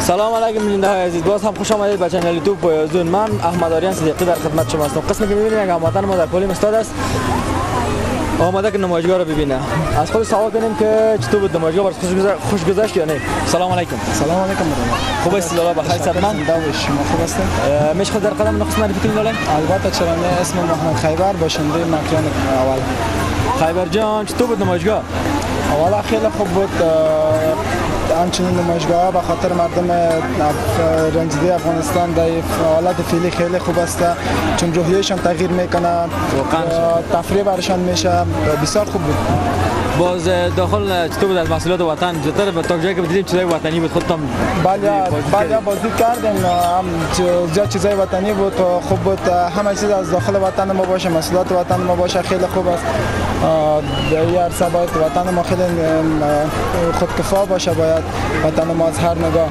سلام علیکم بیننده های عزیز، باز هم خوش آمدید به کانال یوتیوب پایازون. من احمد آریان صدیقی در خدمت شما هستم. قسمی که می‌بینید هموطن ما در پولیم استاد است، آمده که نمایشگاه رو ببینه. از خود سوال کنیم که چطور بود نمایشگاه، برات خوش گذشت یا نه؟ سلام علیکم. سلام علیکم. خوب است لالا، بخیر صحتمند؟ شما خوب هستید؟ میشه خود در قدم نخست معرفی کنید لالا؟ البته چرا نه، اسم محمد خیبر، باشنده مکان اول. خیبر جان چطور بود نمایشگاه؟ اولا خیلی خوب بود. همچنین نمایشگاه به خاطر مردم رنجیده افغانستان در حالت فعلی خیلی خوب است، چون روحیهشان تغییر میکنه، تفریح برشان میشه، بسیار خوب بود. باز داخل چطور بود از محصولات وطن؟ زودتر به تا جایی که دیدیم چیزای وطنی بود خودتان؟ بله بازدید کردیم، زیاد چیزای وطنی بود، خوب بود. همه چیز از داخل وطن ما باشه، محصولات وطن ما باشه، خیلی خوب است. در این عرصه باید وطن ما خیلی خودکفا باشه، باید وطن ما از هر نگاه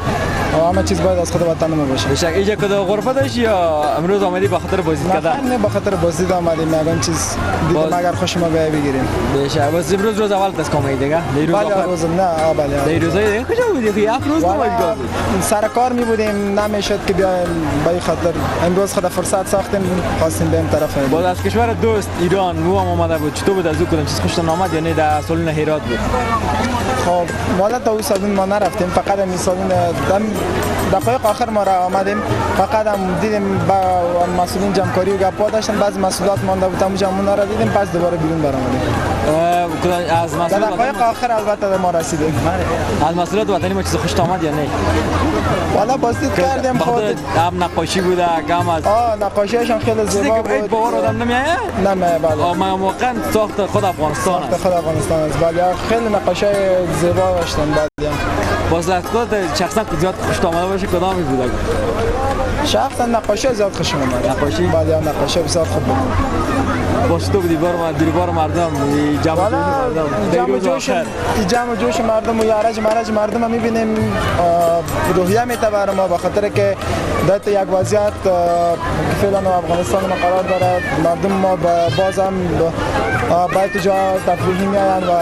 همه چیز باید از خود وطن ما باشه. بشک اینجا کدو غرفه داشتی یا امروز آمدی به خاطر بازدید کردن؟ نه، به خاطر بازدید آمدیم، یگان چیز دیدیم اگر خوش ما بیای بگیریم. بشک باز امروز روز اول دست کام دیگه؟ بله روز نه بله. در روزای دیگه کجا بودی؟ یک روز نمایشگاه بود. سر کار می بودیم، نمیشد که بیایم، به این خاطر امروز خود فرصت ساختیم، خواستیم بریم طرف. باز از کشور دوست ایران مو هم آمده بود. چطور بود از او کدام چیز خوشتون آمد یا نه؟ در سالن هرات بود. خب والا تا اون سالن ما نرفتیم، فقط این سالن دقایق آخر ما را آمدیم، فقط هم دیدیم با مسئولین جمعکاری و گپا داشتن، بعضی مسئولات مانده بود، همون جمعونا را دیدیم، پس دوباره بیرون برآمدیم. از مسئولات دقایق آخر البته ما رسیدیم. از مسئولات وطنی ما چیز خوشت آمد یا نه؟ والا بازدید کردیم، خود هم نقاشی بوده، هم از نقاشیشان خیلی زیبا بود. باور آدم نمیایه؟ نمیایه بله. ما واقعا ساخت خود افغانستان است. خود افغانستان است بله، خیلی نقاشی زیبا داشتن بله. باز از خود شخصا زیاد خوشت آمده باشه کدامی بود؟ شخصا نقاشی زیاد خوشم اومد. نقاشی؟ بله نقاشی بسیار خوب بود. باز تو بودی دیوار مردم جمع جوش مردم و یارج مردم میبینیم، روحیه میتبر ما، به خاطر که در یک وضعیت فعلا افغانستان ما قرار دارد، مردم ما باز هم باید جا تفریحی میاین و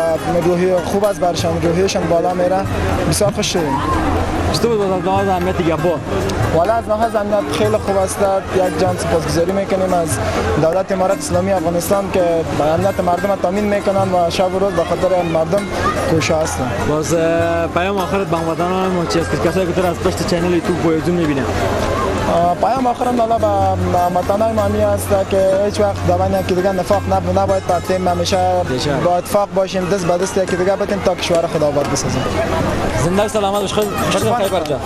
روحی خوب از برشان، روحیشان بالا میره، بسیار خوش شدیم. چطور بود از لحاظ امنیتی گپا؟ والا از لحاظ امنیت خیلی خوب است. یک جان سپاسگزاری میکنیم از دولت امارات اسلامی افغانستان که امنیت مردم تامین میکنن و شب و روز به خاطر مردم کوشا هستند. باز پیام آخرت به هموطنان ما چی است که کسایی که از پشت کانال یوتیوب پایازون میبینن؟ پیام آخرم لالا به هموطنان ما همی است که هیچ وقت دوانی که دیگه نفاق نباید پرتیم، همیشه با اتفاق باشیم، دست به دست یکی دیگه بتیم تا کشور خود آباد بسازیم. زنده و سلامت باش. خیلی خیبر جان.